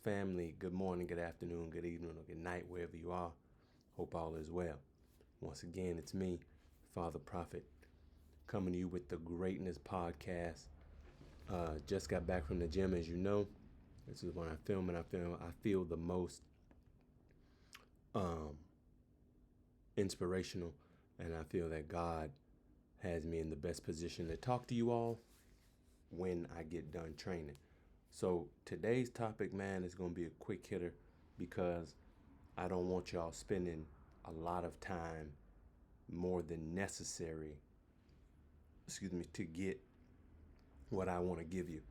family. Good morning, good afternoon, good evening, or good night, wherever you are. Hope all is well. Once again, it's me, Father Prophet, coming to you with the Greatness Podcast. Just got back from the gym, as you know. This is when I film, and I feel the most inspirational, and I feel that God has me in the best position to talk to you all when I get done training. So today's topic, man, is going to be a quick hitter because I don't want y'all spending a lot of time more than necessary, to get what I want to give you.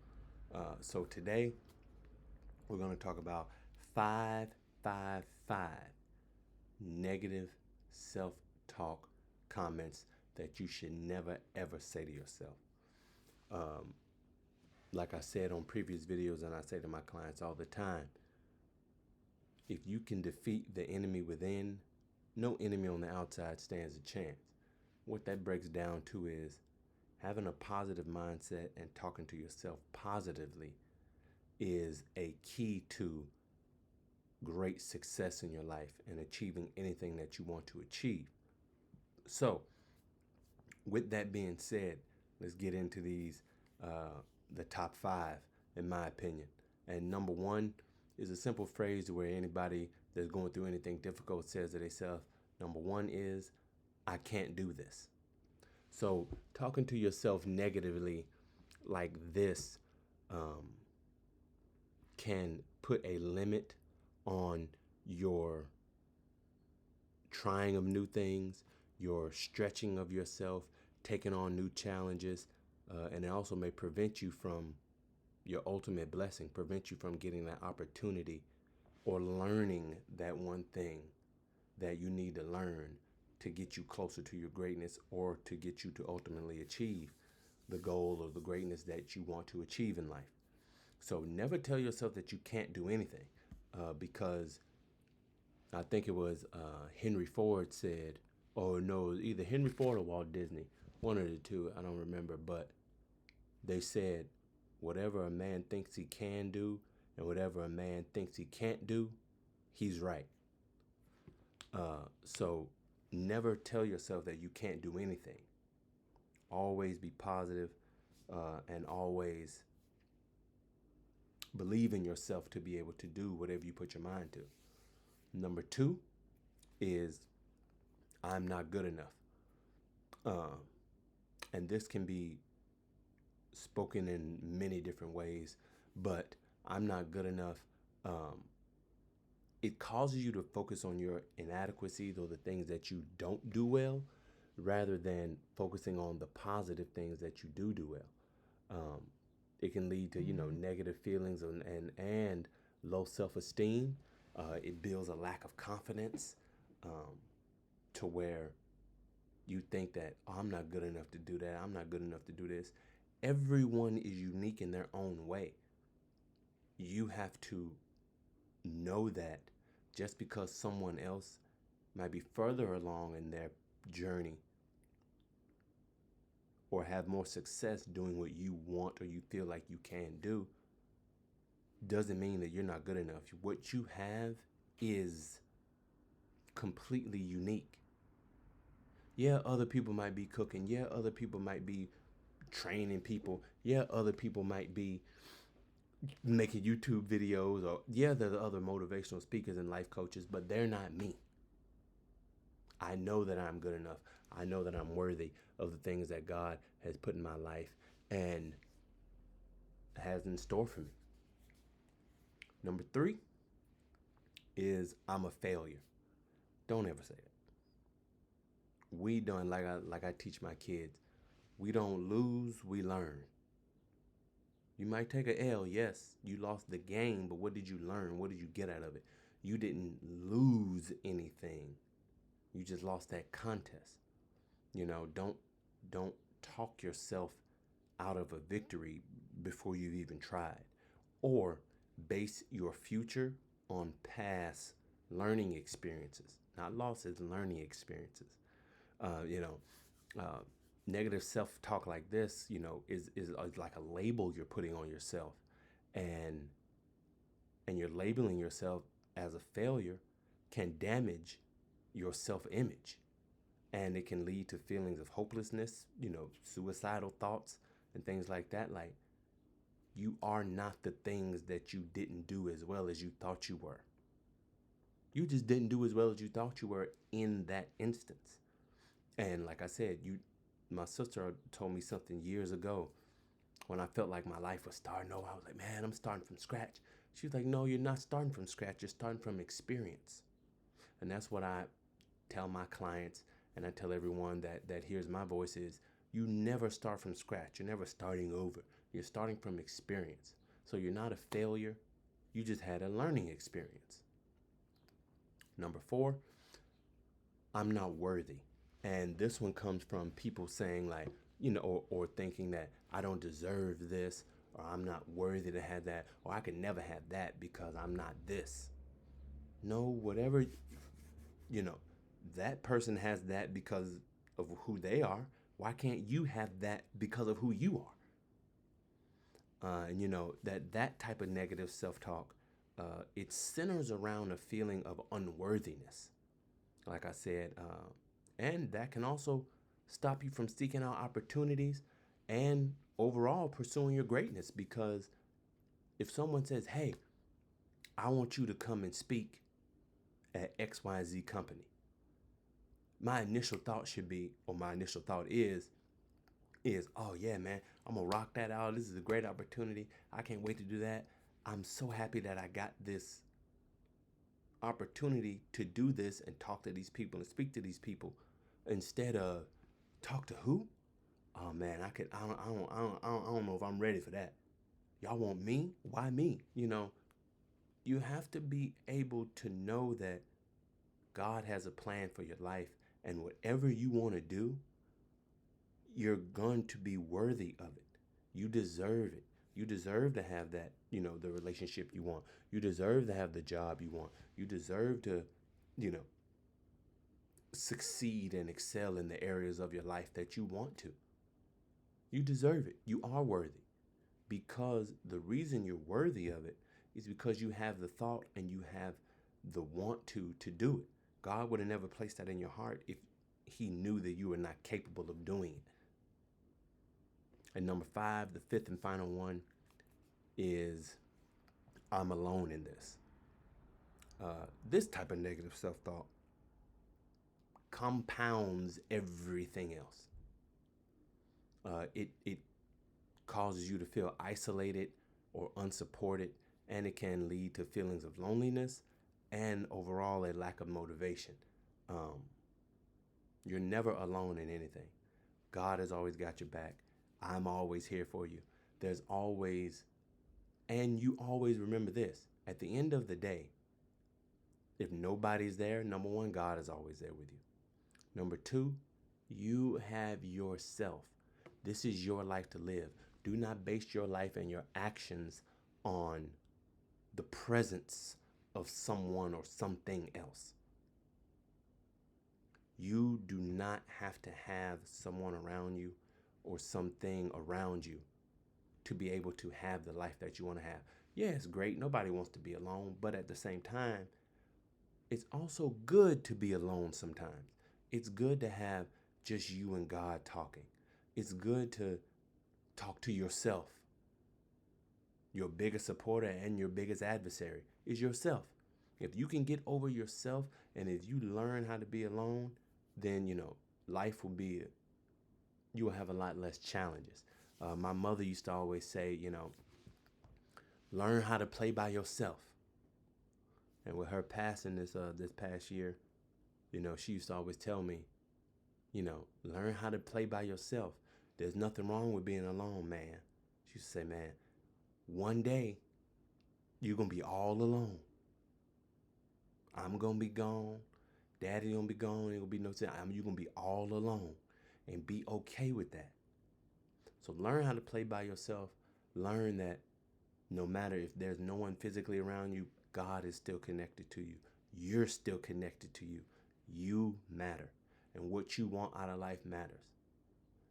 So today we're going to talk about 555 negative self-talk comments that you should never ever say to yourself. Like I said on previous videos, and I say to my clients all the time, if you can defeat the enemy within, no enemy on the outside stands a chance. What that breaks down to is having a positive mindset and talking to yourself positively is a key to great success in your life and achieving anything that you want to achieve. So, with that being said, let's get into the top 5, in my opinion. And number 1 is a simple phrase where anybody that's going through anything difficult says to themselves. Number 1 is, I can't do this. So talking to yourself negatively like this can put a limit on your trying of new things, your stretching of yourself, taking on new challenges, and it also may prevent you from your ultimate blessing, prevent you from getting that opportunity or learning that one thing that you need to learn to get you closer to your greatness or to get you to ultimately achieve the goal or the greatness that you want to achieve in life. So never tell yourself that you can't do anything, because I think it was Henry Ford said, or no, either Henry Ford or Walt Disney, one of the two, I don't remember, but they said, whatever a man thinks he can do and whatever a man thinks he can't do, he's right. So never tell yourself that you can't do anything. Always be positive, and always believe in yourself to be able to do whatever you put your mind to. Number 2 is, I'm not good enough. And this can be spoken in many different ways, but I'm not good enough. It causes you to focus on your inadequacies or the things that you don't do well, rather than focusing on the positive things that you do well. It can lead to negative feelings and low self-esteem. It builds a lack of confidence, to where you think that, oh, I'm not good enough to do that. I'm not good enough to do this. Everyone is unique in their own way. You have to know that just because someone else might be further along in their journey or have more success doing what you want or you feel like you can do, doesn't mean that you're not good enough. What you have is completely unique. Yeah, other people might be cooking. Yeah, other people might be training people. Yeah, other people might be making YouTube videos, or yeah, there's other motivational speakers and life coaches, but they're not me. I know that I'm good enough. I know that I'm worthy of the things that God has put in my life and has in store for me. Number 3 is, I'm a failure. Don't ever say it. We don't, like I teach my kids, we don't lose, we learn. You might take an L, yes, you lost the game, but what did you learn? What did you get out of it? You didn't lose anything. You just lost that contest. Don't talk yourself out of a victory before you've even tried, or base your future on past learning experiences, not losses, learning experiences. Uh, you know, uh, Negative self-talk like this, is like a label you're putting on yourself, and and you're labeling yourself as a failure can damage your self-image, and it can lead to feelings of hopelessness, suicidal thoughts and things like that. Like, you are not the things that you didn't do as well as you thought you were. You just didn't do as well as you thought you were in that instance. And like I said, my sister told me something years ago when I felt like my life was starting over. I was like, man, I'm starting from scratch. She was like, no, you're not starting from scratch. You're starting from experience. And that's what I tell my clients, and I tell everyone that hears my voice is, you never start from scratch. You're never starting over. You're starting from experience. So you're not a failure. You just had a learning experience. Number 4, I'm not worthy. And this one comes from people saying like, or thinking that I don't deserve this, or I'm not worthy to have that, or I could never have that because I'm not this. No, whatever, you know, that person has that because of who they are. Why can't you have that because of who you are? And that type of negative self-talk, it centers around a feeling of unworthiness. Like I said, and that can also stop you from seeking out opportunities and overall pursuing your greatness. Because if someone says, hey, I want you to come and speak at XYZ company, my initial thought should be, or my initial thought is, oh yeah, man, I'm gonna rock that out. This is a great opportunity. I can't wait to do that. I'm so happy that I got this opportunity to do this and talk to these people and speak to these people instead of talk to who? Oh man, I don't know if I'm ready for that. Y'all want me? Why me? You have to be able to know that God has a plan for your life, and whatever you want to do, you're going to be worthy of it. You deserve it. You deserve to have that, the relationship you want. You deserve to have the job you want. You deserve to, you know, succeed and excel in the areas of your life that you want to. You deserve it. You are worthy. Because the reason you're worthy of it is because you have the thought and you have the want to do it. God would have never placed that in your heart if he knew that you were not capable of doing it. And number 5, the fifth and final one, is I'm alone in this. This type of negative self-thought compounds everything else. It causes you to feel isolated or unsupported, and it can lead to feelings of loneliness and overall a lack of motivation. You're never alone in anything. God has always got your back. I'm always here for you. There's always, and you always remember this, at the end of the day, if nobody's there, number 1, God is always there with you. Number 2, you have yourself. This is your life to live. Do not base your life and your actions on the presence of someone or something else. You do not have to have someone around you or something around you to be able to have the life that you want to have. Yeah, it's great. Nobody wants to be alone, but at the same time, it's also good to be alone sometimes. It's good to have just you and God talking. It's good to talk to yourself. Your biggest supporter and your biggest adversary is yourself. If you can get over yourself and if you learn how to be alone, then, life will be, you will have a lot less challenges. My mother used to always say, learn how to play by yourself. And with her passing this past year, she used to always tell me, learn how to play by yourself. There's nothing wrong with being alone, man. She used to say, man, one day you're going to be all alone. I'm going to be gone. Daddy going to be gone. Ain't going to be no time. You're going to be all alone, and be okay with that. So learn how to play by yourself. Learn that no matter if there's no one physically around you, God is still connected to you. You're still connected to you. You matter. And what you want out of life matters.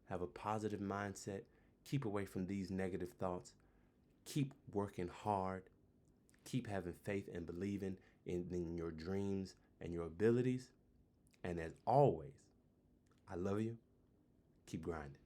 Have a positive mindset. Keep away from these negative thoughts. Keep working hard. Keep having faith and believing in your dreams and your abilities. And as always, I love you. Keep grinding.